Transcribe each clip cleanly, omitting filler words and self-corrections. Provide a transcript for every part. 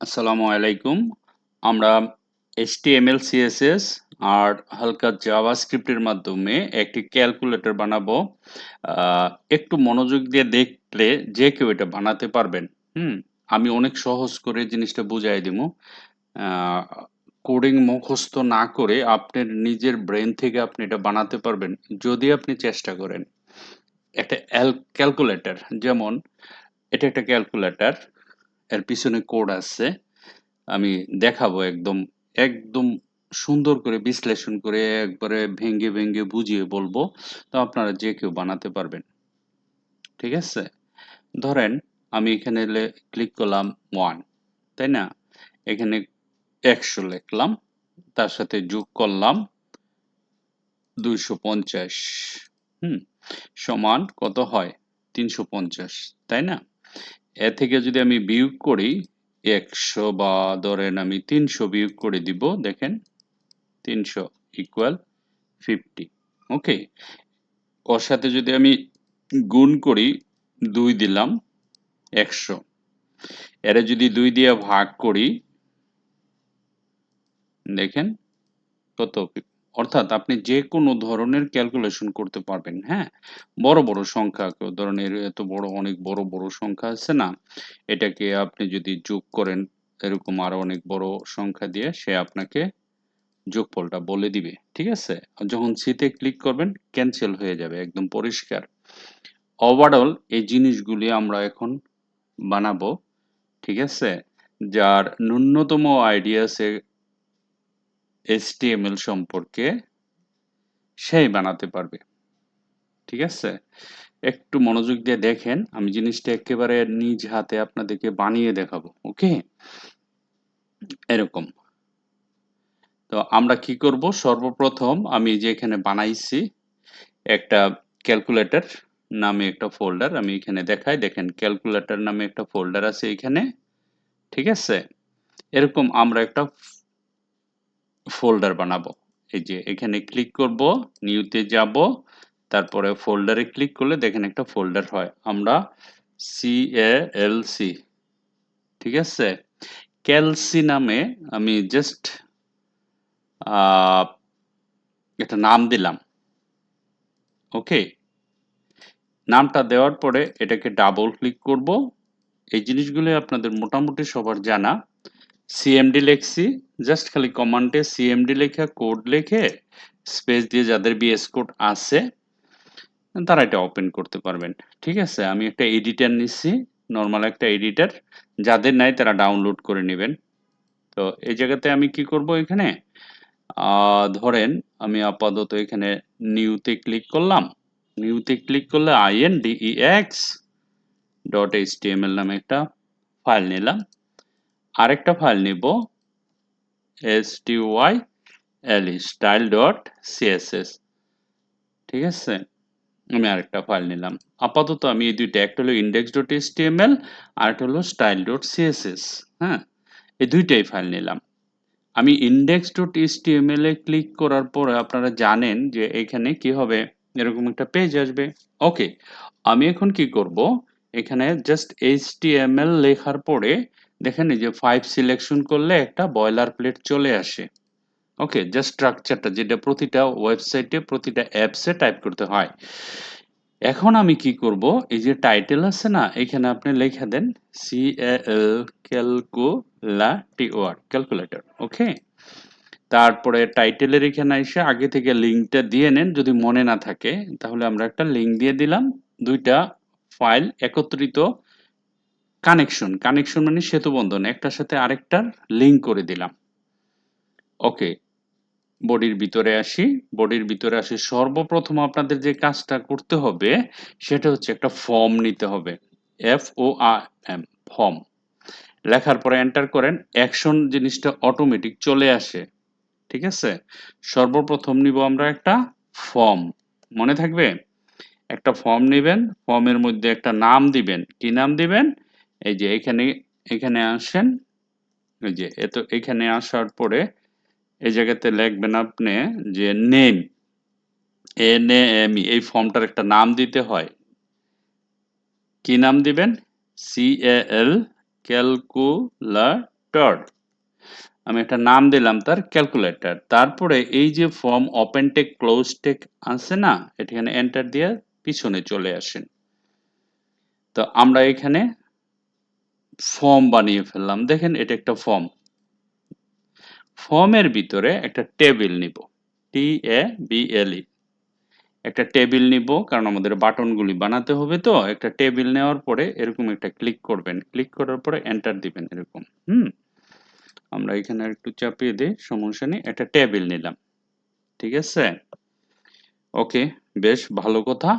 আসসালামু আলাইকুম। আমরা HTML, CSS আর হালকা জাভাস্ক্রিপ্টের মাধ্যমে একটি ক্যালকুলেটর বানাবো। একটু মনোযোগ দিয়ে দেখলে যে কেউ এটা বানাতে পারবেন। হুম? আমি অনেক সহজ করে জিনিসটা বুঝাই দিমু। আ কোডিং মুখস্থ না করে আপনার নিজের ব্রেইন থেকে আপনি এটা বানাতে পারবেন যদি আপনি চেষ্টা করেন। একটা ক্যালকুলেটর যেমন এটা একটা ক্যালকুলেটর, এর পিছনে কোড আছে। আমি দেখাবো একদম সুন্দর করে বিশ্লেষণ করে একবারে ভেঙে বুঝিয়ে বলবো। তো আপনারা যে কেউ বানাতে পারবেন। ঠিক আছে? ধরেন আমি এখানে ক্লিক করলাম 1, তাই না? এখানে 100 লিখলাম, তার সাথে যোগ করলাম 250, হুম? সমান কত হয়? 350, তাই না? এ থেকে যদি আমি বিয়োগ করি 100 বা ধরেন আমি 300 বিয়োগ করে দিব, দেখেন 300 ইকুয়াল 50। ওকে, ওর সাথে যদি আমি গুণ করি 2 দিলাম 100, এরে যদি 2 দিয়ে ভাগ করি দেখেন কত, অর্থাৎ আপনি যে কোনো ধরনের ক্যালকুলেশন করতে পারবেন। হ্যাঁ, বড় বড় সংখ্যা, কেউ ধরেন এত বড় অনেক বড় বড় সংখ্যা আছে না, এটাকে আপনি যদি যোগ করেন এরকম আরো অনেক বড় সংখ্যা দিয়ে সে আপনাকে যোগফলটা বলে দিবে। ঠিক আছে? আর যখন সি-তে ক্লিক করবেন ক্যান্সেল হয়ে যাবে, একদম পরিষ্কার। ওভারঅল এই জিনিসগুলি আমরা এখন বানাবো। ঠিক আছে? যার ন্যূনতম আইডিয়া আছে HTML সম্পর্কে সেই বানাতে পারবে। ঠিক আছে? একটু মনোযোগ দিয়ে দেখেন, আমি জিনিসটা একেবারে নিজ হাতে আপনাদেরকে বানিয়ে দেখাবো। ওকে? এরকম। তো আমরা কি করব? সর্বপ্রথম আমি যে এখানে বানাইছি একটা ক্যালকুলেটর নামে একটা ফোল্ডার, আমি এখানে দেখাই, দেখেন ক্যালকুলেটর নামে একটা ফোল্ডার আছে এখানে। ঠিক আছে? এরকম আমরা একটা ফোল্ডার বানাবো। এই যে এখানে ক্লিক করব, নিউতে যাব, তারপরে ফোল্ডারে ক্লিক করলে দেখেন একটা ফোল্ডার হয়। আমরা CALC, ঠিক আছে? ক্যালসি নামে আমি জাস্ট একটা নাম দিলাম। ওকে, নামটা দেওয়ার পরে এটাকে ডাবল ক্লিক করব। এই জিনিসগুলো আপনাদের মোটামুটি সবার জানা। সিএমডি লেখছি, জাস্ট খালি কমান্ডে সিএমডি লেখা কোড লিখে স্পেস দিয়ে যাদের বিএস কোড আছে তারা এটা ওপেন করতে পারবেন। ঠিক আছে? আমি একটা এডিটর নিচ্ছি, নর্মাল একটা এডিটর। যাদের নাই তারা ডাউনলোড করে নেবেন। তো এই জায়গাতে আমি কি করব, এখানে ধরেন আমি আপাতত এখানে নিউতে ক্লিক করলাম। নিউতে ক্লিক করলে index.html নামে একটা ফাইল নিলাম। আরেকটা ফাইল নিব style.css। ঠিক আছে? আমি আরেকটা ফাইল নিলাম। আপাতত আমি এই দুইটা, একটা হলো index.html আর একটা হলো style.css। হ্যাঁ, এই দুইটাই ফাইল নিলাম। আমি index.html এ ক্লিক করার পরে আপনারা জানেন যে এখানে কি হবে, এরকম একটা পেজ আসবে। ওকে, আমি এখন কি করব, এখানে জাস্ট html লেখার পরে দেখেন এই যে 5 সিলেকশন করলে একটা বয়লার প্লেট চলে আসে। ওকে, জাস্ট স্ট্রাকচারটা যেটা প্রতিটা ওয়েবসাইটে প্রতিটা অ্যাপসে টাইপ করতে হয়। এখন আমি কি করব, এই যে টাইটেল আছে না, এখানে আপনি লিখে দেন ক্যালকুলেটর। ওকে, তারপরে টাইটেলের এখানে এসে আগে থেকে লিঙ্কটা দিয়ে নেন, যদি মনে না থাকে তাহলে আমরা একটা লিঙ্ক দিয়ে দিলাম। দুইটা ফাইল একত্রিত কানেকশন মানে সেতু বন্ধন, একটার সাথে আরেকটার লিঙ্ক করে দিলাম। ওকে, বডির ভিতরে আসি। সর্বপ্রথম আপনাদের যে কাজটা করতে হবে সেটা হচ্ছে একটা ফর্ম নিতে হবে। FORM, form. লেখার পরে এন্টার করেন, অ্যাকশন জিনিসটা অটোমেটিক চলে আসে। ঠিক আছে? সর্বপ্রথম নিব আমরা একটা ফর্ম। মনে থাকবে? একটা ফর্ম নিবেন, ফর্মের মধ্যে একটা নাম দিবেন। কি নাম দিবেন? এই যে এখানে আসেন, এই যে এখানে আসার পরে এই জায়গাতে লিখবেন আপনি যে নেম, NAME, এই ফর্মটার একটা নাম দিতে হয়। কি নাম দিবেন? CAL, calculator. ক্যালকুলেটর, আমি একটা নাম দিলাম তার ক্যালকুলেটর। তারপরে এই যে form open tag close tag আছে না, এখানে এন্টার দিয়ে পিছনে চলে আসেন। তো আমরা এখানে ফর্ম বানিয়ে ফেললাম, দেখেন এটা একটা ফর্ম। ফর্মের ভিতরে একটা টেবিল নিব, TABLE, একটা টেবিল নিব, কারণ আমাদের বাটনগুলি বানাতে হবে। তো একটা টেবিল নেওয়ার পরে এরকম একটা ক্লিক করবেন, ক্লিক করার পরে এন্টার দিবেন এরকম। আমরা এখানে একটু চাপিয়ে দিই, সমস্যা নেই, একটা টেবিল নিলাম, ঠিক আছে। ওকে, বেশ ভালো কথা।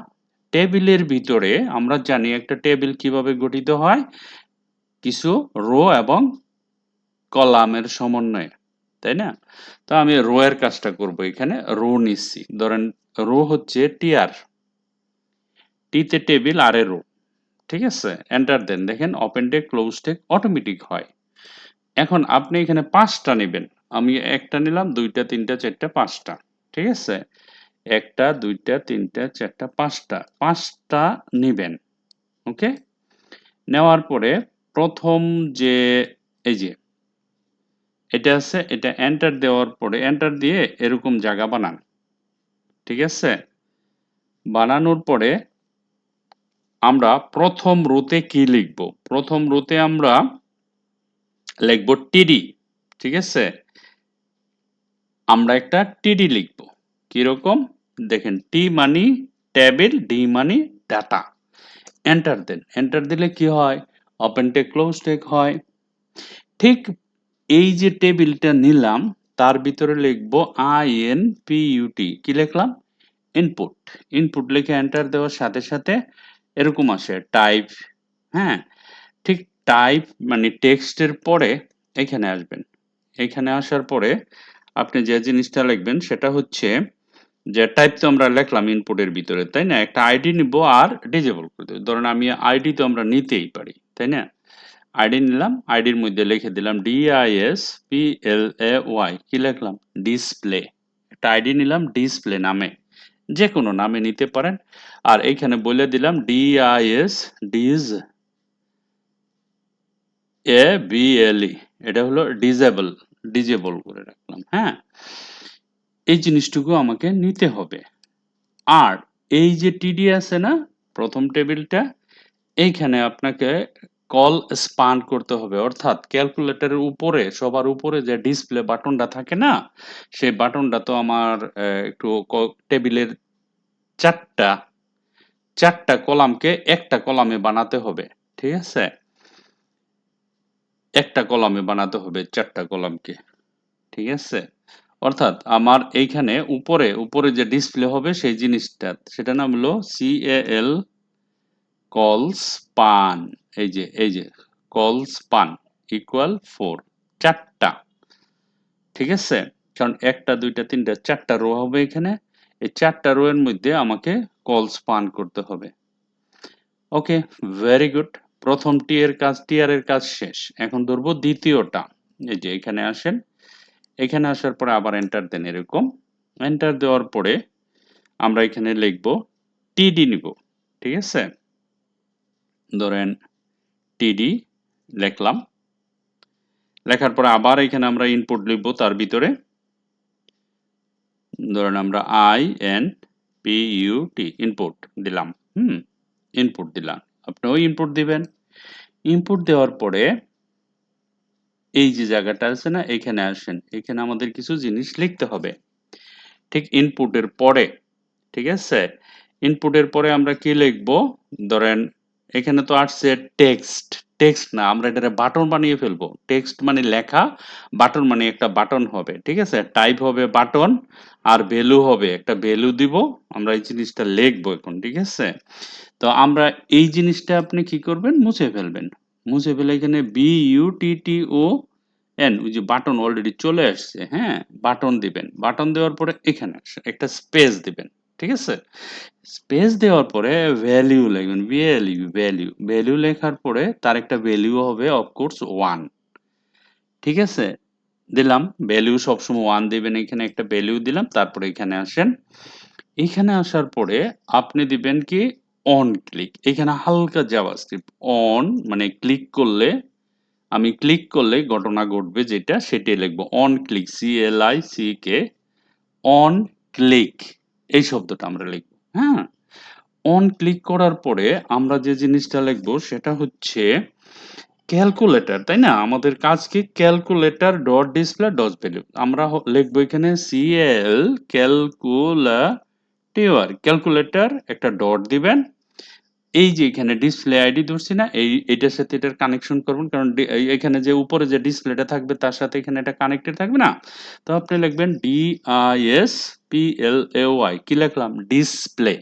টেবিলের ভিতরে আমরা জানি একটা টেবিল কিভাবে গঠিত হয়, কিছু রো এবং কলামের সমন্বয়ে, তাই না? তো আমি রো এর কাজটা করব, এখানে রো নিচ্ছি। ধরেন রো হচ্ছে টিআর, টিতে টেবিল আর এ রো, ঠিক আছে। এন্টার দেন, দেখেন open tag close tag automatic হয়। এখন আপনি এখানে 5টা নেবেন, আমি একটা নিলাম, 2টা 3টা 4টা 5টা, ঠিক আছে। 1টা 2টা 3টা 4টা 5টা নিবেন। ওকে, নেওয়ার পরে প্রথম যে এই যে এটা আছে, এটা এন্টার দেওয়ার পরে এন্টার দিয়ে এরকম জায়গা বানান, ঠিক আছে। বানানোর পরে আমরা প্রথম রোতে কি লিখব, প্রথম রোতে আমরা লিখব টিডি, ঠিক আছে। আমরা একটা টিডি লিখব, কিরকম দেখেন, টি মানি টেবিল, ডি মানি ডাটা। এন্টার দেন, এন্টার দিলে কি হয়, ওপেন টেক ক্লোজ টেক হয়। ঠিক এই যে টেবিলটা নিলাম, তার ভিতরে লিখব INPUT, কি লিখলাম, ইনপুট। ইনপুট লিখে এন্টার দেওয়ার সাথে সাথে এরকম আসে টাইপ। হ্যাঁ, ঠিক টাইপ মানে টেক্সটের পরে এখানে আসবেন। এখানে আসার পরে আপনি যে জিনিসটা লিখবেন সেটা হচ্ছে যে টাইপ তো আমরা লিখলাম ইনপুটের ভিতরে, তাই না। একটা আইডি নিব আর ডিজেবল করে দেব। ধরেন আমি আইডি তো আমরা নিতেই পারি, তাই না। আইডি নিলাম, আইডির মধ্যে লিখে দিলাম DISPLAY, কি লিখলাম, ডিসপ্লে। একটা আইডি নিলাম ডিসপ্লে নামে, যে কোনো নামে নিতে পারেন। আর এইখানে বলে দিলাম DISABLE, এটা হলো ডিজেবল, ডিজেবল করে রাখলাম। হ্যাঁ, এই জিনিসটুকু আমাকে নিতে হবে। আর এই যে টিডি আছে না, প্রথম টেবিলটা, এইখানে আপনাকে কল স্পান করতে হবে, অর্থাৎ ক্যালকুলেটরের উপরে, সবার উপরে যে ডিসপ্লে বাটনটা থাকে না, সেই বাটনটা তো আমার একটু টেবিলের চারটা চারটা কলামকে একটা কলামে বানাতে হবে, ঠিক আছে। একটা কলামে বানাতে হবে চারটা কলামকে, ঠিক আছে। অর্থাৎ আমার এইখানে উপরে উপরে যে ডিসপ্লে হবে সেই জিনিসটা, সেটা নাম হলো CAL কল স্পান। এই যে কল স্পান ইকুয়াল 4, চারটা, ঠিক আছে। কারণ 1টা 2টা 3টা 4টা রো হবে এখানে, এই 4টা রো এর মধ্যে আমাকে কল স্পান করতে হবে। ওকে, ভেরি গুড। প্রথম টিআর এর কাজ শেষ। এখন ধরবো দ্বিতীয়টা। এই যে এখানে আসেন, এখানে আসার পরে আবার এন্টার দেন এরকম। এন্টার দেওয়ার পরে আমরা এখানে লিখব টিডি নিব, ঠিক আছে। ধরেন টিডি লিখলাম, লেখার পরে আবার এখানে আমরা ইনপুট লিখব, তার ভিতরে ধরেন আমরা INPUT ইনপুট দিলাম। ইনপুট দিলাম, আপনিও ইনপুট দিবেন। ইনপুট দেওয়ার পরে এই যে জায়গাটা আছে না, এখানে আসেন, এখানে আমাদের কিছু জিনিস লিখতে হবে ঠিক ইনপুটের পরে, ঠিক আছে। ইনপুটের পরে আমরা কি লিখব, ধরেন এখানে তো আসছে টেক্সট, টেক্সট না, আমরা এটা বাটন বানিয়ে ফেলবো। টেক্সট মানে লেখা, বাটন মানে একটা বাটন হবে, ঠিক আছে। টাইপ হবে বাটন, আর ভ্যালু হবে একটা ভ্যালু দিব, আমরা এই জিনিসটা লিখবো এখন, ঠিক আছে। তো আমরা এই জিনিসটা আপনি কি করবেন, মুছে ফেলবেন। মুছে ফেলে এখানে BUTTON, ওই যে বাটন অলরেডি চলে আসছে, হ্যাঁ, বাটন দিবেন। বাটন দেওয়ার পরে এখানে একটা স্পেস দিবেন, ঠিক আছে। স্পেস দেওয়ার পরে ভ্যালু লিখবেন, ভ্যালু ভ্যালু লেখার পরে তার একটা ভ্যালু হবে অফকোর্স 1, ঠিক আছে। দিলাম ভ্যালু, সবসময় 1 দিবেন, এখানে একটা ভ্যালু দিলাম। তারপরে এখানে আসেন, এখানে আসার পরে আপনি দিবেন কি অন ক্লিক, এখানে হালকা জাভাস্ক্রিপ্ট অন মানে ক্লিক করলে আমি ক্লিক করলে ঘটনা ঘটবে যেটা সেটাই লিখবো। On click, CLICK, on click এই শব্দটা আমরা লিখবো। হ্যাঁ, অন ক্লিক করার পরে আমরা যে জিনিসটা লিখবো সেটা হচ্ছে ক্যালকুলেটর, তাই না? আমাদের কাজ কি? Calculator dot display dot value. আমরা লিখবো এখানে CL ক্যালকুলেটর, ক্যালকুলেটর একটা ডট দিবেন। এই যে এখানে ডিসপ্লে আইডি ধরছি না, এটার সাথে এটার কানেকশন করবেন, কারণ এখানে যে উপরে যে ডিসপ্লেটা থাকবে তার সাথে এখানে এটা কানেক্টেড থাকবে না। তো আপনি লিখবেন DISPLAY, কি লিখলাম? ডিসপ্লে।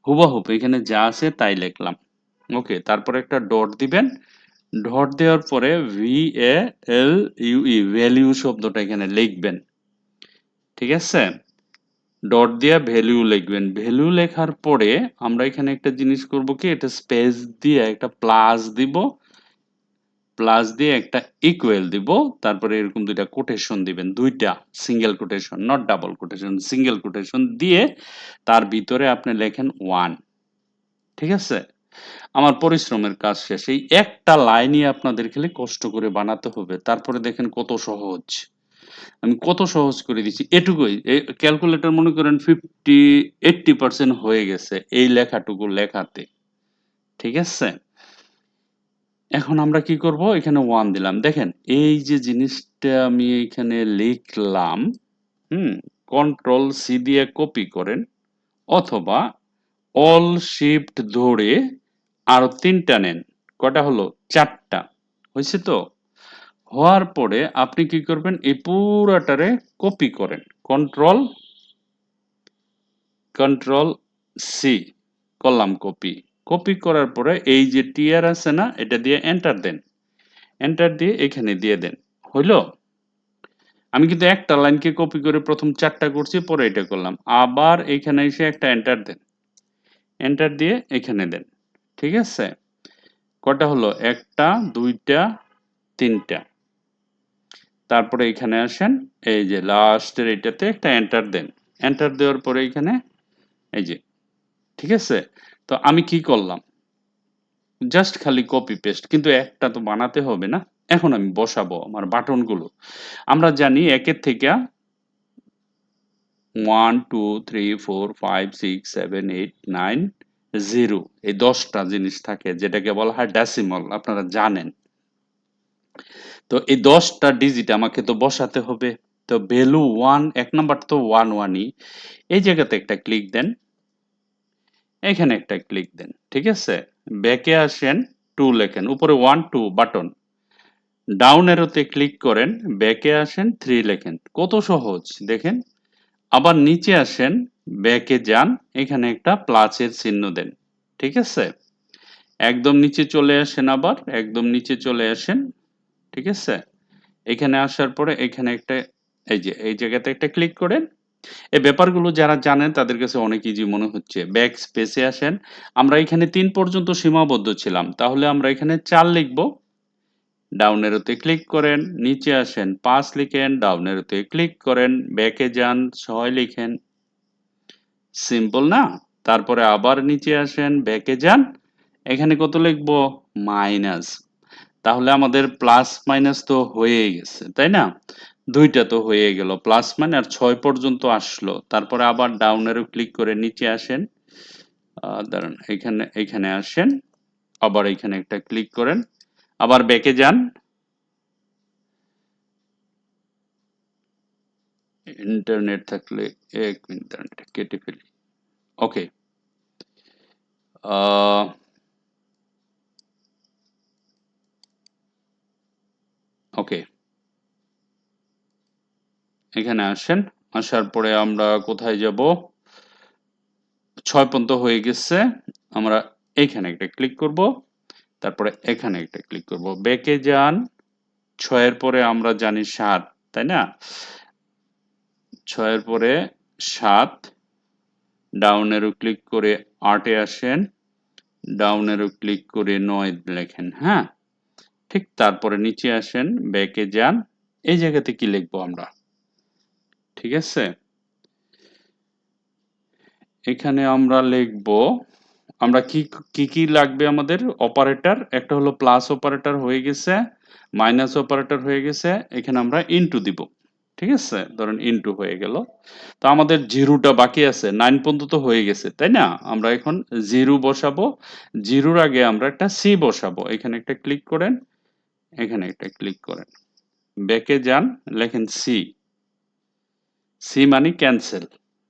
হুবহুব এখানে যা আছে তাই লিখলাম। ওকে, তারপরে একটা ডট দিবেন। ডট দেওয়ার পরে VALUE, ভ্যালিউ শব্দটা এখানে লিখবেন। ঠিক আছে? ডট দিয়ে ভ্যালু লিখবেন। ভ্যালু লেখার পরে আমরা এখানে একটা জিনিস করব কি, এটা স্পেস দিয়ে একটা প্লাস দিব, প্লাস দিয়ে একটা ইকুয়াল দিব, তারপরে এরকম দুইটা কোটেশন দিবেন, দুইটা single quotation, not double quotation, single quotation দিয়ে তার ভিতরে আপনি লেখেন 1। ঠিক আছে? আমার পরিশ্রমের কাজ শেষ। এই একটা লাইনই আপনাদের খালি কষ্ট করে বানাতে হবে, তারপরে দেখেন কত সহজ। আমি কত সহজ করে দিচ্ছি, এটুকুই। ক্যালকুলেটর মনে করেন 80% হয়ে গেছে এই লেখাটুকু লেখাতে। ঠিক আছে? এখন আমরা কি করব? এখানে 1 দিলাম। দেখেন এই যে জিনিসটা আমি এখানে লিখলাম, হুম, কন্ট্রোল সি দিয়ে কপি করেন, অথবা অল শিফট ধরে আরো 3টা নেন। কটা হলো? 4টা। হয়েছে তো? হওয়ার পরে আপনি কি করবেন? এই পুরাটারে কপি করেন। কন্ট্রোল সি করলাম কপি। কপি করার পরে এই যে টিআর আছে না, এটা দিয়ে এন্টার দেন। এন্টার দিয়ে এখানে দিয়ে দেন। হইল? আমি কিন্তু একটা লাইনকে কপি করে প্রথম 4টা করছি, পরে এটা করলাম। আবার এখানে এসে একটা এন্টার দেন। এন্টার দিয়ে এখানে দেন। ঠিক আছে? কটা হলো? 1টা, 2টা, 3টা। তারপরে এখানে আসেন, এই যে লাস্টের এটাতে একটা এন্টার দেন। এন্টার দেওয়ার পরে এখানে এই যে, ঠিক আছে? তো আমি কি করলাম? জাস্ট খালি কপি পেস্ট, কিন্তু একটা তো বানাতে হবে না? এখন আমি বসাবো আমার বাটনগুলো। আমরা জানি একের থেকে 1 2 3 4 5 6 7 8 9 0 এই 10টা জিনিস থাকে, যেটাকে বলা হয় ডেসিমাল, আপনারা জানেন। তো এই 10টা ডিজিট আমাকে তো বসাতে হবে। তো ভ্যালু 1, এক নাম্বার তো 1 1ই। এই জায়গাতে একটা ক্লিক দেন, এখানে একটা ক্লিক দেন। ঠিক আছে? ব্যাকে আসেন, 2 লেখেন, উপরে 1 2 বাটন। ডাউন অ্যারোতে ক্লিক করেন, ব্যাকে আসেন, 3 লেখেন। কত সহজ দেখেন। আবার নিচে আসেন, ব্যাকে যান, এখানে একটা প্লাসের চিহ্ন দেন। ঠিক আছে? একদম নিচে চলে আসেন, আবার একদম নিচে চলে আসেন। ঠিক আছে? এখানে আসার পরে এখানে একটা, এই যে এই জায়গাতে একটা ক্লিক করেন। এই ব্যাপারগুলো যারা জানেন তাদের কাছে অনেক ইজি মনে হচ্ছে। ব্যাক স্পেসে আসেন। আমরা এখানে 3 পর্যন্ত সীমাবদ্ধ ছিলাম। তাহলে আমরা এখানে 4 লিখব। ডাউন অ্যারোতে ক্লিক করেন, নিচে আসেন, 5 লিখেন, ডাউন অ্যারোতে ক্লিক করেন, ব্যাকে যান, 6 লিখেন। সিম্পল না? তারপরে আবার নিচে আসেন, ব্যাকে যান, এখানে কত লিখব? মাইনাস। তাহলে আমাদের প্লাস মাইনাস তো হয়েই গেছে, তাই না? 2টা তো হয়ে গেল, প্লাস মানে, আর 6 পর্যন্ত আসলো। তারপরে আবার ডাউন অ্যারো ক্লিক করে নিচে আসেন, দাঁড়ান, এখানে এখানে আসেন, আবার এখানে একটা ক্লিক করেন, আবার ব্যাকে যান। ইন্টারনেট থাকলে 1 মিনিট দাঁড়ান, এটা কেটে ফেলি। ওকে, ওকে, এখানে আসেন। আসার পরে আমরা কোথায় যাব? 6 পর্যন্ত হয়ে গেছে। আমরা এখানে একটা ক্লিক করব, তারপরে এখানে একটা ক্লিক করব, ব্যাকে যান। 6 এর পরে আমরা জানি 7, তাই না? 6 এর পরে 7, ডাউন অ্যারো ক্লিক করে 8 এ আসেন, ডাউন অ্যারো ক্লিক করে 9 লেখেন। হ্যাঁ, ঠিক তারপরে নিচে আসেন, ব্যাকে যান। এই জায়গাতে কি লিখবো আমরা? ঠিক আছে? এখানে আমরা লিখব, আমরা কি কি লাগবে আমাদের? অপারেটর, একটা হলো প্লাস অপারেটর হয়ে গেছে, মাইনাস অপারেটর হয়ে গেছে, এখানে আমরা ইনটু দিব। ঠিক আছে, ধরেন ইনটু হয়ে গেল। তো আমাদের জিরোটা বাকি আছে, 9 পর্যন্ত হয়ে গেছে তাই না? আমরা এখন জিরো বসাবো, জিরোর আগে আমরা একটা সি বসাবো। এখানে একটা ক্লিক করেন, এখানে একটা ক্লিক করেন, ব্যাকে যান, লেখেন সি। সি মানে ক্যান্সেল,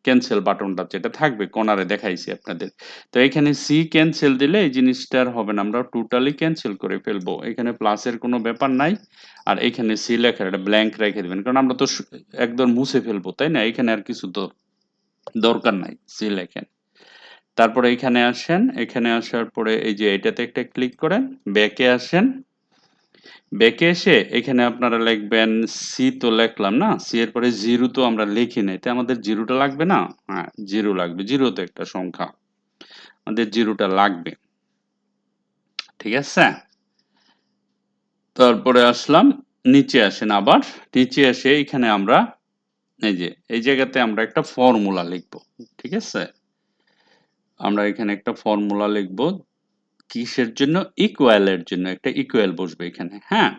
ক্যান্সেল বাটনটা যেটা থাকবে কর্নারে দেখাইছি আপনাদের। তো এখানে সি ক্যান্সেল দিলে এই জিনিসটা আর হবে না, আমরা টোটালি ক্যান্সেল করে ফেলবো। এখানে প্লাসের কোনো ব্যাপার নাই। আর এখানে সি লেখা এটা ব্ল্যাঙ্ক রেখে দিবেন, কারণ আমরা তো একদম মুছে ফেলবো তাই না? এখানে আর কিছু তো দরকার নাই, সি লেখেন। তারপরে এখানে আসেন, এখানে আসার পরে এই যে এটাতে একটা ক্লিক করেন, ব্যাকে আসেন, ব্যাকে এসে এখানে আপনারা লিখবেন সি। তো লিখলাম না, সি এর পরে জিরো তো আমরা লিখি নাই, তাই আমাদের জিরোটা লাগবে না? হ্যাঁ, জিরো লাগবে, জিরো তো একটা সংখ্যা, আমাদের জিরোটা লাগবে। ঠিক আছে, তারপরে আসলাম, নিচে আসেন আবার, নিচে এসে এখানে আমরা এই যে এই জায়গাতে আমরা একটা ফর্মুলা লিখব। ঠিক আছে, আমরা এখানে একটা ফর্মুলা লিখব, কিসের জন্য? ইকুয়ালের জন্য একটা ইকুয়াল বসবে এখানে। হ্যাঁ,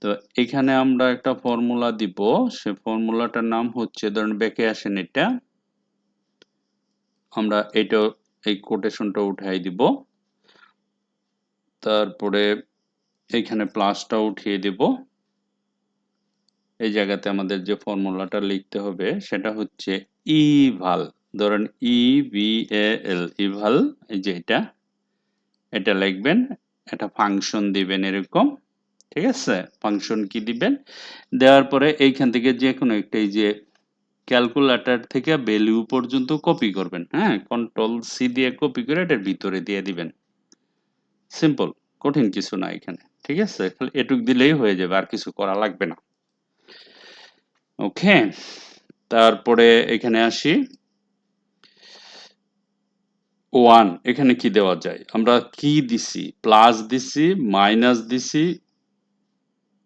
তো এখানে আমরা একটা ফর্মুলা দিব, সে ফর্মুলাটার নাম হচ্ছে, ধরুন ব্যাকে আসেন, এটা আমরা এটা এই কোটেশনটা উঠাই দিব, তারপরে এইখানে প্লাসটা উঠিয়ে দিব। এই জায়গাতে আমাদের যে ফর্মুলাটা লিখতে হবে সেটা হচ্ছে ইভাল, ধরেন ইভিএল, ইভাল। এই যে এটা লিখবেন, একটা ফাংশন দিবেন এরকম। ঠিক আছে, ফাংশন কি দিবেন, দেওয়ার পরে এইখান থেকে যে কোনো একটা, এই যে ক্যালকুলেটর থেকে ভ্যালু পর্যন্ত কপি করবেন। হ্যাঁ, কন্ট্রোল সি দিয়ে কপি করে এটার ভিতরে দিয়ে দিবেন। সিম্পল, কঠিন কিছু না এখানে। ঠিক আছে, খালি এটুক দিলেই হয়ে যাবে, আর কিছু করা লাগবে না। ওকে, তারপরে এখানে আসি, ওয়ান। এখানে কি দেওয়া যায়, আমরা কি দিছি, প্লাস দিছি, মাইনাস দিছি,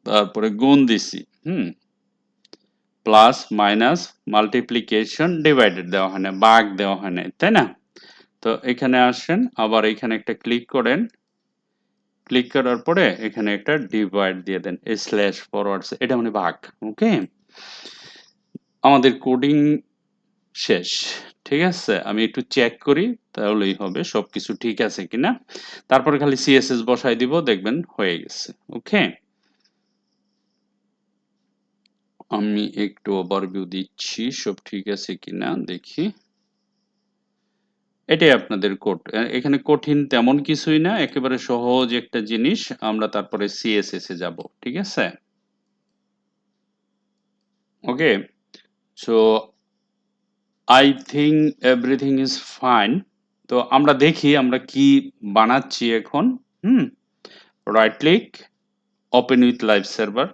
তারপরে গুণ দিছি। প্লাস মাইনাস মাল্টিপ্লিকেশন ডিভাইডেড দেওয়া হয় না, ভাগ দেওয়া হয় না, তাই না? তো এখানে আসেন, আবার এখানে একটা ক্লিক করেন, ক্লিক করার পরে এখানে একটা ডিভাইড দিয়ে দেন, স্ল্যাশ ফরওয়ার্ডস, এটা মানে ভাগ। ওকে, আমাদের কোডিং শেষ। ঠিক আছে, আমি একটু চেক করি তাহলেই হবে সবকিছু ঠিক আছে কিনা। তারপরে খালি সিএসএস বসাই দিব, দেখবেন হয়ে গেছে। ওকে, আমি একটু ওভারভিউ দিচ্ছি সব ঠিক আছে কিনা দেখি। এটাই আপনাদের কোড, এখানে কঠিন তেমন কিছুই না, একেবারে সহজ একটা জিনিস। আমরা তারপরে সিএসএস এ যাব। ঠিক আছে, okay, so I think everything is fine. তো আমরা দেখি আমরা কি বানাচ্ছি এখন। Hmm, right click, open with live server.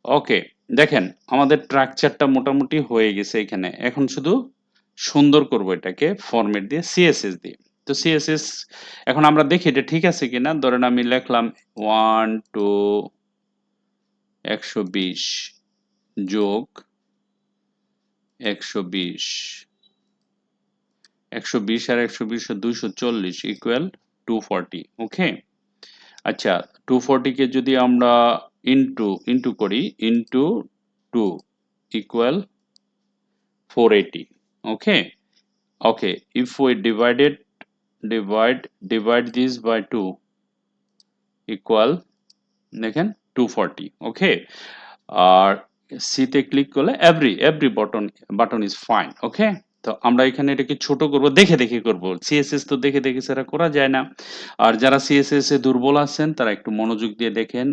Okay, দেখেন আমাদের স্ট্রাকচারটা মোটামুটি হয়ে গেছে এখানে। এখন শুধু সুন্দর করব এটাকে ফরম্যাট দিয়ে, সিএসএস দিয়ে। তো সিএসএস এখন আমরা দেখি এটা ঠিক আছে কিনা। ধরেন আমি লিখলাম 1 টু 120 যোগ 120, 120 আর 120 240 ইকুয়াল 240। ওকে, আচ্ছা, 240 কে যদি আমরা ইনটু করি, into 2 equal 480। Okay, okay, if we divide this by 2 equal, দেখেন 240। ওকে, আর সি তে ক্লিক করলে এভরি বাটন ইজ ফাইন। ওকে, তো আমরা এখানে এটাকে ছোট করব, দেখে দেখে করব, সিএসএস তো দেখে দেখে ছাড়া করা যায় না। আর যারা সিএসএস এ দুর্বল আছেন তারা একটু মনোযোগ দিয়ে দেখেন,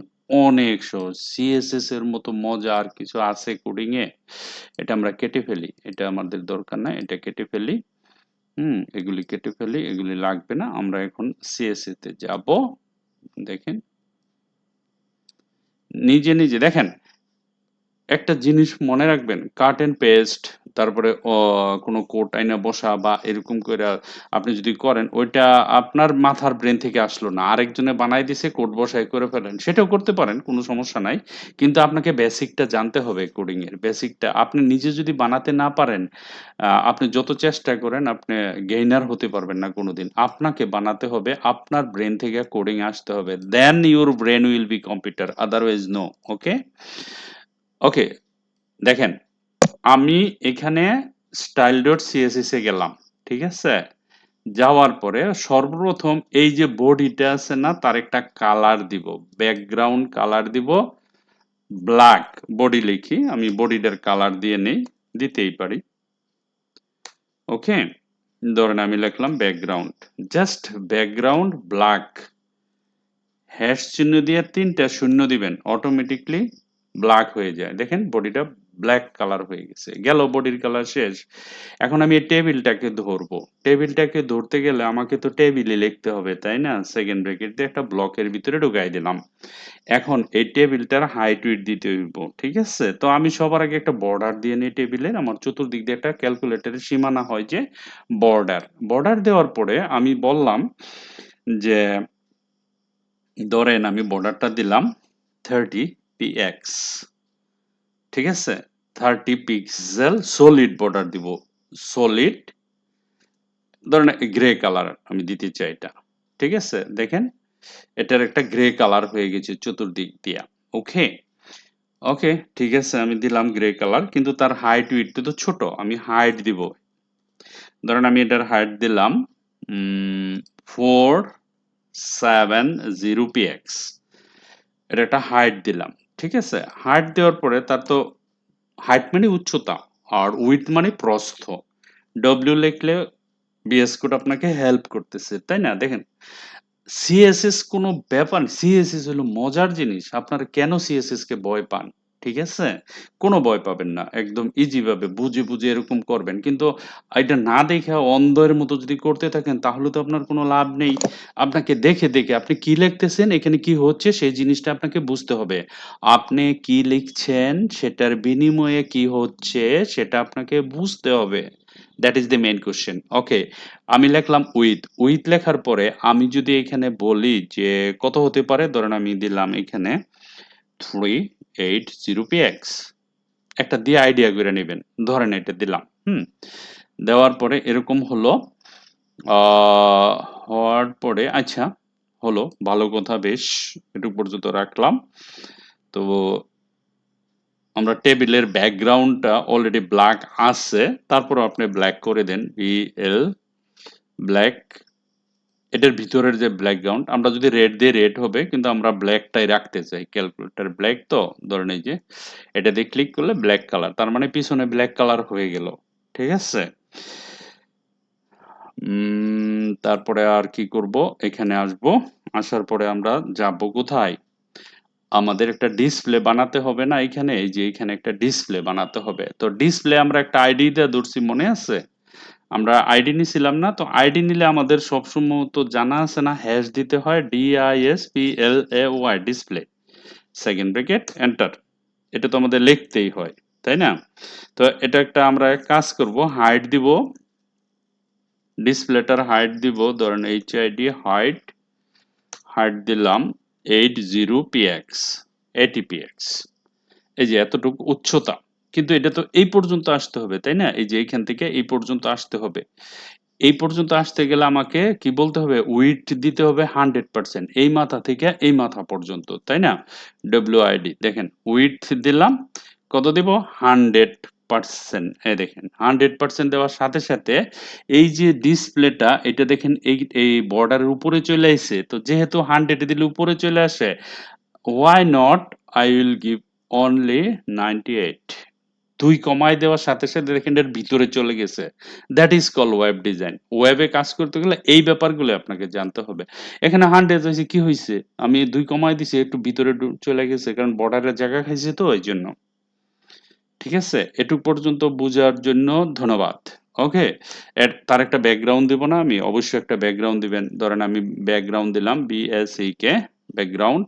অনেক সহজ। সিএসএস এর মতো মজা আর কিছু আছে কোডিং এ? এটা আমরা কেটে ফেলি, এটা আমাদের দরকার নাই, এটা কেটে ফেলি। এগুলি কেটে ফেলি, এগুলি লাগবে না। আমরা এখন সিএসএস তে যাব। দেখেন নিজে নিজে দেখেন একটা জিনিস মনে রাখবেন, কাট এন্ড পেস্ট, তারপরে কোনো কোড আইনা বসা বা এরকম কইরা আপনি যদি করেন, ওইটা আপনার মাথার ব্রেন থেকে আসলো না। আরেকজনে বানায় দিছে, কোড বসায় করে ফেলেন। সেটাও করতে পারেন, কোনো সমস্যা নাই। কিন্তু আপনাকে বেসিকটা জানতে হবে কোডিং এর। বেসিকটা আপনি নিজে যদি বানাতে না পারেন, আপনি যত চেষ্টা করেন আপনি গেইনার হতে পারবেন না কোনোদিন। আপনাকে বানাতে হবে, আপনার ব্রেন থেকে কোডিং আসতে হবে। Then your brain will be computer, otherwise no. Okay? Okay, দেখেন আমি এখানে style.css এ গেলাম। ঠিক আছে? যাওয়ার পরে সর্বপ্রথম এই যে বডিটা আছে না, তার একটা কালার দিব। ব্যাকগ্রাউন্ড কালার দিব ব্ল্যাক। বডি লিখি, আমি বডিটার কালার দিয়ে নেই, দিতেই পারি। ওকে, ধরেন আমি লিখলাম background, just background black. Hash চিহ্ন দিয়ে ৩টা শূন্য দিবেন, অটোমেটিকলি ব্ল্যাক হয়ে যায়। দেখেন বডিটা ব্ল্যাক কালার হয়ে গেছে, গেল বডির কালার শেষ। এখন আমি এই টেবিলটাকে ধরবো। টেবিলটাকে ধরতে গেলে আমাকে তো টেবিলে লিখতে হবে, তাই না? সেকেন্ড ব্র্যাকেট দিয়ে একটা ব্লকের ভিতরে ঢুকাই দিলাম। এখন এই টেবিলটার হাইট উইডথ দিতে হইব। ঠিক আছে? তো আমি সবার আগে একটা বর্ডার দিয়ে নিই টেবিলের। আমার চতুর্দিক দিয়ে একটা ক্যালকুলেটরের সীমানা হয় যে বর্ডার। বর্ডার দেওয়ার পরে আমি বললাম যে ধরেন আমি বর্ডারটা দিলাম 30 px। ঠিক আছে? 30 পিক্সেল সলিড বর্ডার দিব। সলিড, ধরেন গ্রে কালার আমি দিতে চাই এটা। ঠিক আছে? দেখেন এটার একটা গ্রে কালার হয়ে গেছে চতুর্দিক দিয়া। ওকে? ওকে, ঠিক আছে, আমি দিলাম গ্রে কালার, কিন্তু তার হাইট উইডথ তো ছোট। আমি হাইট দিব। ধরেন আমি এটার হাইট দিলাম 470 px। এটা একটা হাইট দিলাম। ঠিক আছে? হাইট দেওয়ার পরে তার তো হাইট মানে উচ্চতা, আর উইডথ মানে প্রস্থ। ডব্লিউ লিখলে বিএস কোড আপনাকে হেল্প করতেছে, তাই না? দেখেন সিএসএস কোনো ব্যাপার, সিএসএস হলো মজার জিনিস। আপনারা কেন সিএসএস কে ভয় পান? ঠিক আছে? কোনো ভয় পাবেন না, একদম ইজি ভাবে বুঝে বুঝে এরকম করবেন। কিন্তু এটা না দেখে অন্ধের মতো যদি করতে থাকেন, তাহলে তো আপনার কোনো লাভ নেই। আপনাকে দেখে দেখে আপনি কি লিখতেছেন, এখানে কি হচ্ছে সেই জিনিসটা আপনাকে বুঝতে হবে। আপনি কি লিখছেন, সেটার বিনিময়ে কি হচ্ছে সেটা আপনাকে বুঝতে হবে। That is the main question. Okay, আমি লিখলাম উইথ লেখার পরে আমি যদি এখানে বলি যে কত হতে পারে, ধরেন আমি দিলাম এখানে 380 px। একটা দিয়ে আইডিয়া করে নেবেন, ধরেন এটা দিলাম। দেওয়ার পরে এরকম হলো। আহ, হওয়ার পরে আচ্ছা, হলো ভালো কথা, বেশ এটুকু পর্যন্ত রাখলাম। তো আমরা টেবিলের ব্যাকগ্রাউন্ডটা অলরেডি ব্ল্যাক আছে, তারপর আপনি ব্ল্যাক করে দেন, বিএল ব্ল্যাক। এটার ভিতরের যে ব্যাকগ্রাউন্ড, আমরা যদি রেড দিয়ে রেড হবে, কিন্তু আমরা ব্ল্যাকটাই রাখতে চাই। ক্যালকুলেটর ব্ল্যাক, তো ধরেন এই যে এটা দিয়ে ক্লিক করলে ব্ল্যাক কালার, তার মানে পিছনে ব্ল্যাক কালার হয়ে গেল। ঠিক আছে? তারপরে আর কি করব, এখানে আসব। আসার পরে আমরা যাব কোথায়, আমাদের একটা ডিসপ্লে বানাতে হবে না এখানে? এই যে এখানে একটা ডিসপ্লে বানাতে হবে। তো ডিসপ্লে আমরা একটা আইডি দিয়ে ধরছি, মনে আছে? আমরা আইডি নিছিলাম না? তো আইডি নিলে আমাদের সবসময় তো জানা আছে না, হ্যাশ দিতে হয়, DISPLAY, display, second bracket enter. এটা তো আমাদের লিখতেই হয়, তাই না? তো এটা একটা আমরা কাজ করব, হাইট দিব, ডিসপ্লেটার হাইট দিব, ধরেন HID হাইট, হাইট দিলাম 80 px। এই যে এতটুকু উচ্চতা, কিন্তু এটা তো এই পর্যন্ত আসতে হবে, তাই না? এই যে এইখান থেকে এই পর্যন্ত আসতে হবে। এই পর্যন্ত আসতে গেলে আমাকে কি বলতে হবে, উইডথ দিতে হবে 100%, এই মাথা থেকে এই মাথা পর্যন্ত, তাই না? ডব্লিউআইডি দেখেন, উইডথ দিলাম, কত দিব, 100%। এই দেখেন 100% দেওয়ার সাথে সাথে এই যে ডিসপ্লেটা, এটা দেখেন এই এই বর্ডারের উপরে চলে আসে। তো যেহেতু 100 দিলে উপরে চলে আসে, why not I will give only 98। 2 কমায় দেওয়ার সাথে সাথে দেখেন এর ভিতরে চলে গেছে। That is call web design. ওয়েবে কাজ করতে গেলে এই ব্যাপারগুলো আপনাকে জানতে হবে। এখানে 100 হইছে, কি হইছে? আমি 2 কমায় দিছি, একটু ভিতরে চলে গেছে, কারণ বর্ডারের জায়গা খাইছে তো এইজন্য। ঠিক আছে? এটুক পর্যন্ত বুঝার জন্য ধন্যবাদ। ওকে? তার একটা ব্যাকগ্রাউন্ড দিব না আমি? অবশ্যই একটা ব্যাকগ্রাউন্ড দিবেন। ধরেন আমি ব্যাকগ্রাউন্ড দিলাম BSEK ব্যাকগ্রাউন্ড।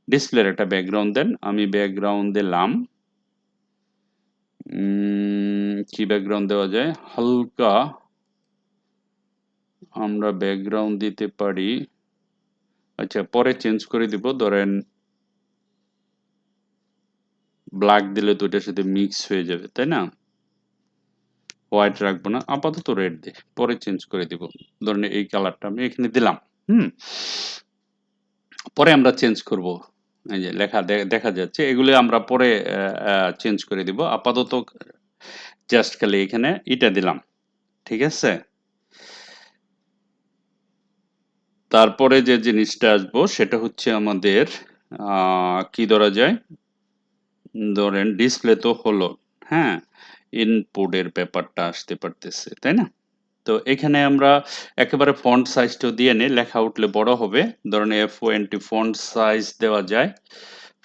ডিসপ্লের একটা ব্যাকগ্রাউন্ড দেন। আমি ব্যাকগ্রাউন্ড দিলাম কি ব্যাকগ্রাউন্ড দেওয়া যায়? হালকা আমরা ব্যাকগ্রাউন্ড দিতে পারি। আচ্ছা, পরে চেঞ্জ করে দিব। ধরেন ব্ল্যাক দিলে তো এটার সাথে মিক্স হয়ে যাবে, তাই না? হোয়াইট রাখবো না, আপাতত রেড দিই, পরে চেঞ্জ করে দিব। ধরেন এই কালারটা আমি এখানে দিলাম। হুম পরে আমরা চেঞ্জ করব। এই যে লেখা দেখা যাচ্ছে, এগুলো আমরা পরে চেঞ্জ করে দিব। আপাতত জাস্ট খালি এখানে এটা দিলাম, ঠিক আছে? তারপরে যে জিনিসটা আসবো সেটা হচ্ছে আমাদের কি ধরা যায়, ধরেন ডিসপ্লে তো হলো, হ্যাঁ, ইনপুটের ব্যাপারটা আসতে পারতেছে, তাই না? তো এখানে আমরা একেবারে ফন্ট সাইজটা দিয়ে নিই, লেখা উঠলে বড় হবে। ধরেন F20 ফন্ট সাইজ দেওয়া যায়।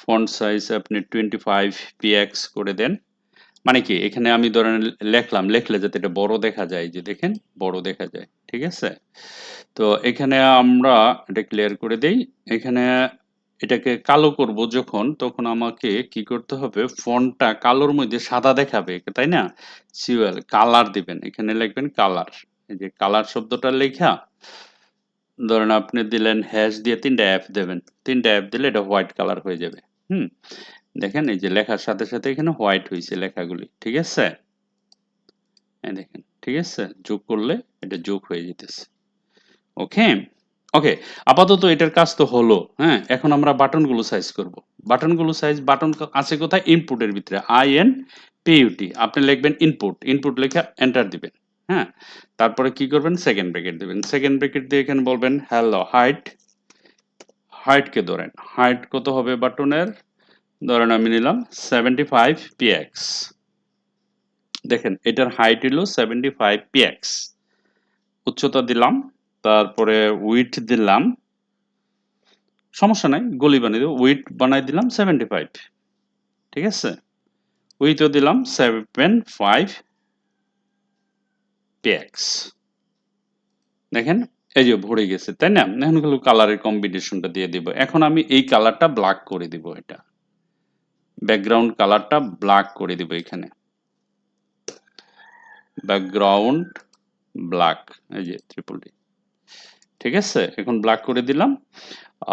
ফন্ট সাইজ আপনি 25 px করে দেন। মানে কি, এখানে আমি ধরেন লিখলে যাতে এটা বড় দেখা যায়, যে দেখেন বড় দেখা যায়, ঠিক আছে? তো এখানে আমরা এটা ক্লিয়ার করে দেই। এখানে এটাকে কালো করব যখন, তখন আমাকে কি করতে হবে, ফন্টটা কালোর মধ্যে সাদা দেখাবে, তাই না? সিওএল কালার দিবেন, এখানে লিখবেন কালার। এই যে কালার শব্দটা লেখা, ধরেন আপনি দিলেন হ্যাশ দিয়ে 3টা এফ দেবেন, 3টা এফ দিলে এটা হোয়াইট কালার হয়ে যাবে। হুম দেখেন এই যে লেখার সাথে সাথে এখানে হোয়াইট হয়েছে লেখাগুলি, ঠিক আছে? এই দেখেন, ঠিক আছে? যোগ করলে এটা যোগ হয়ে যেতেছে। ওকে, ওকে, আপাতত এটার কাজ তো হলো। হ্যাঁ, এখন আমরা বাটনগুলো সাইজ করব। বাটনগুলো সাইজ, বাটন আছে কোথায়? ইনপুটের ভিতরে, INPUT আপনি লিখবেন ইনপুট, ইনপুট লেখা এন্টার দিবেন। হ্যাঁ, তারপরে কি করবেন, সেকেন্ড ব্র্যাকেট দিবেন। সেকেন্ড ব্র্যাকেট দিয়ে এখানে বলবেন হ্যালো হাইট, হাইটকে ধরেন, হাইট কত হবে বাটনের, ধরেন আমি নিলাম 75 px। দেখেন এটার হাইট হলো 75 px, উচ্চতা দিলাম, তারপরে উইডথ দিলাম, সমস্যা নাই গলি বানিয়ে দেবো, উইডথ বানাই দিলাম 75, ঠিক আছে? উইথও দিলাম 75 px। দেখেন এই যে ভরে গেছে, তাই না? এখন গুলো কালারের কম্বিনেশনটা দিয়ে দিব। এখন আমি এই কালারটা ব্ল্যাক করে দিব, এটা ব্যাকগ্রাউন্ড কালারটা ব্ল্যাক করে দিব এখানে, ব্যাকগ্রাউন্ড ব্ল্যাক, এই যে ট্রিপল ডি, ঠিক আছে? এখন ব্ল্যাক করে দিলাম।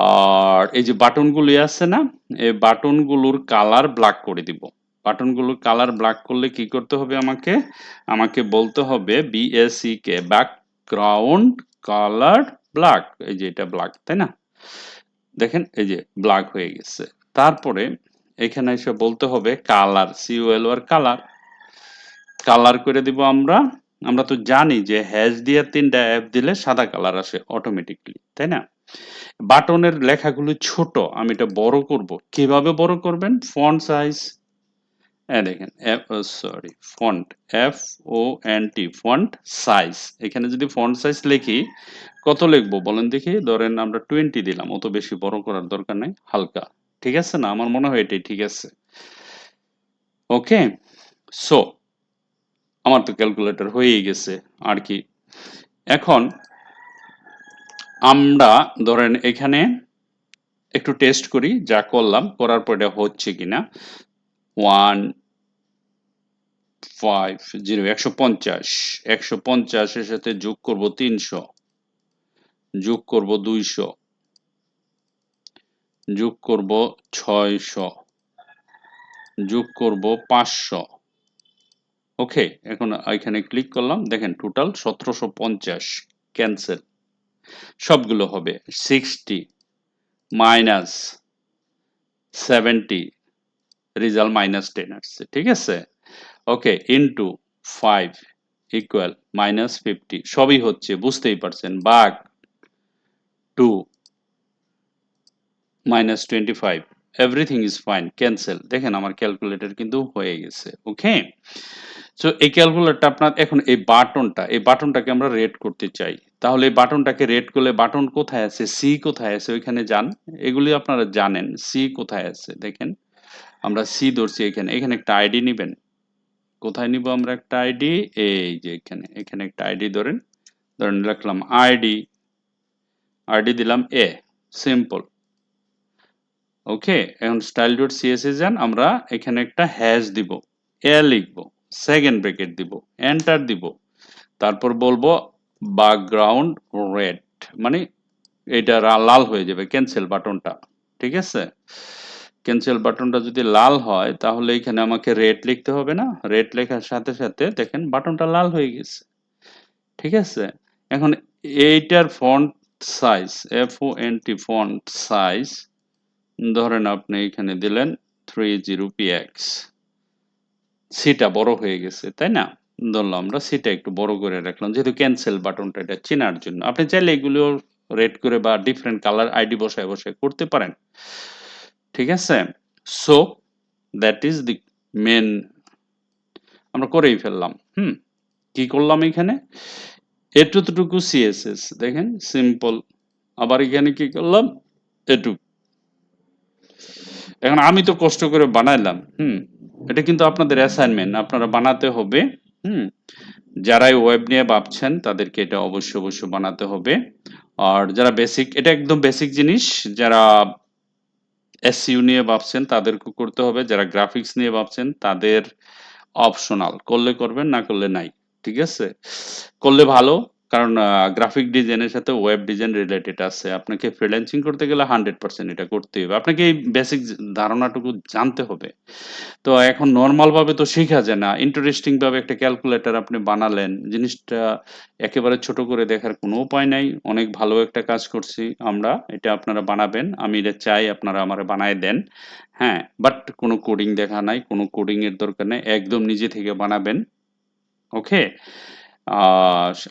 আর এই যে বাটনগুলি আছে না, এই বাটনগুলোর কালার ব্ল্যাক করে দিব। বাটনগুলোর কালার ব্ল্যাক করলে কি করতে হবে, আমাকে আমাকে বলতে হবে BACK, ব্যাকগ্রাউন্ড কালার ব্ল্যাক। এই যে এটা ব্ল্যাক, তাই না? দেখেন এই যে ব্ল্যাক হয়ে গেছে। তারপরে এখানে এসে বলতে হবে কালার, COLR কালার, কালার করে দিব আমরা। আমরা তো জানি যে হ্যাশ দিয়ে 3টা অ্যাপ দিলে সাদা কালার আসে অটোমেটিকলি, তাই না? বাটনের লেখাগুলো ছোট, আমি এটা বড় করব। কিভাবে বড় করবেন? ফন্ট সাইজ, দেখেন sorry, font, FONT, font size. এখানে যদি ফন্ট সাইজ লিখি, কত লিখবো বলেন দেখি? ধরেন আমরা 20 দিলাম, অত বেশি বড় করার দরকার নাই, হালকা, ঠিক আছে না? আমার মনে হয় এটাই ঠিক আছে। ওকে, সো আমার তো ক্যালকুলেটর হয়েই গেছে আর কি। এখন আমরা ধরেন এখানে একটু টেস্ট করি, যা করলাম করার পর এটা হচ্ছে কিনা। 150, 150, 150 এর সাথে যোগ করব 300, যোগ করব 200, যোগ করব 600, যোগ করব 500। ওকে, এখন এখানে ক্লিক করলাম, দেখেন টোটাল 1750, ক্যান্সেল। সবগুলো হবে 60 মাইনাস 70, রেজাল্ট -10 আসছে, ঠিক আছে? ওকে, ইনটু 5 ইকুয়াল -50, সবই হচ্ছে, বুঝতেই পারছেন। ভাগ 2 -25, এভরিথিং ইজ ফাইন, ক্যান্সেল। দেখেন আমার ক্যালকুলেটর কিন্তু হয়ে গেছে। ওকে, সো এই ক্যালকুলেটরটা আপনার, এখন এই বাটনটা, এই বাটনটাকে আমরা রেড করতে চাই। তাহলে এই বাটনটাকে রেড করলে, বাটন কোথায় আছে, সি কোথায় আছে, ওইখানে যান। এগুলি আপনারা জানেন, সি কোথায় আছে দেখেন। আমরা সি ধরছি এখানে, এখানে একটা আইডি নিবেন। কোথায় নিব আমরা একটা আইডি? এই যে এখানে, এখানে একটা আইডি ধরেন, ধরেন লিখলাম আইডি, আইডি দিলাম সিম্পল। ওকে, এখন style.css যান, আমরা এখানে একটা হ্যাশ দিব। এ লিখবো, সেকেন্ড ব্র্যাকেট দিব, এন্টার দিব, তারপর বলবো ব্যাকগ্রাউন্ড রেড, মানে এটা লাল হয়ে যাবে ক্যান্সেল বাটনটা। ঠিক আছে, ক্যান্সেল বাটনটা যদি লাল হয় তাহলে এখানে আমাকে রেড লিখতে হবে না, রেড লেখার সাথে সাথে দেখেন বাটনটা লাল হয়ে গেছে। ঠিক আছে, এখন এইটার font size, FONT font size ধরেন আপনি এখানে দিলেন 30px, সিটা বড় হয়ে গেছে তাই না, ধরলাম আমরা সিটা একটু বড় করে রাখলাম যেহেতু ক্যান্সেল বাটনটা এটা চেনার জন্য। আপনি চাইলে এগুলো রেড করে বা ডিফারেন্ট কালার আইডি বসায় বসায় করতে পারেন। ঠিক আছে, so that is the main, আমরা করেই ফেললাম। কি করলাম এখানে, এতটুকু সিএসএস দেখেন সিম্পল, আবার এখানে কি করলাম এটুকু। এখন আমি তো কষ্ট করে বানাইলাম, এটা কিন্তু আপনাদের অ্যাসাইনমেন্ট, আপনারা বানাতে হবে। হুম যারাই ওয়েব নিয়ে ভাবছেন তাদেরকে এটা অবশ্যই অবশ্যই বানাতে হবে। আর যারা বেসিক, এটা একদম বেসিক জিনিস, যারা এসইউ নিয়ে ভাবছেন তাদেরকে করতে হবে, যারা গ্রাফিক্স নিয়ে ভাবছেন তাদের অপশনাল, করলে করবেন না করলে নাই। ঠিক আছে, করলে ভালো, কারণ গ্রাফিক ডিজাইনের সাথে ওয়েব ডিজাইন রিলেটেড আছে, আপনাকে ফ্রিল্যান্সিং করতে গেলে 100% এটা করতে হবে, আপনাকে এই বেসিক ধারণাটুকু জানতে হবে। তো এখন নরমাল ভাবে তো শেখা যায় না, ইন্টারেস্টিং ভাবে একটা ক্যালকুলেটর আপনি বানালেন, জিনিসটা একেবারে ছোট করে দেখার কোনো উপায় নাই, অনেক ভালো একটা কাজ করছি আমরা, এটা আপনারা বানাবেন, আমি এটা চাই আপনারা আমারে বানায় দেন। হ্যাঁ, বাট কোনো কোডিং দেখা নাই, কোনো কোডিং এর দরকার নেই, একদম নিজে থেকে বানাবেন। ওকে,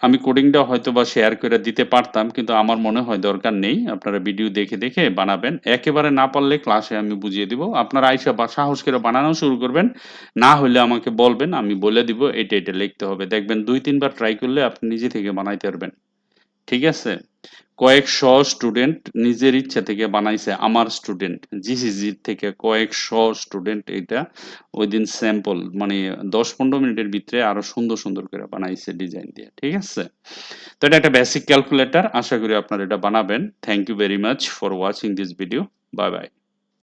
আমি কোডিংটা হয়তো বা শেয়ার করে দিতে পারতাম কিন্তু আমার মনে হয় দরকার নেই, আপনারা ভিডিও দেখে দেখে বানাবেন, একেবারে না পারলে ক্লাসে আমি বুঝিয়ে দিব, আপনারা আইসা বা সাহস করে বানানো শুরু করবেন, না হলে আমাকে বলবেন, আমি বলে দিব এটা এটা লিখতে হবে, দেখবেন 2-3 বার ট্রাই করলে আপনি নিজে থেকে বানাইতে পারবেন। ঠিক আছে, কয়েকশ স্টুডেন্ট নিজের ইচ্ছা থেকে বানাইছে, আমার স্টুডেন্ট জিসিজি থেকে কয়েকশ স্টুডেন্ট এটা ওই দিন স্যাম্পল মানে 10-15 মিনিটের ভিতরে আরো সুন্দর সুন্দর করে বানাইছে ডিজাইন দিয়ে। ঠিক আছে, তো এটা একটা বেসিক ক্যালকুলেটর, আশা করি আপনারা এটা বানাবেন। Thank you very much for watching this video, bye by.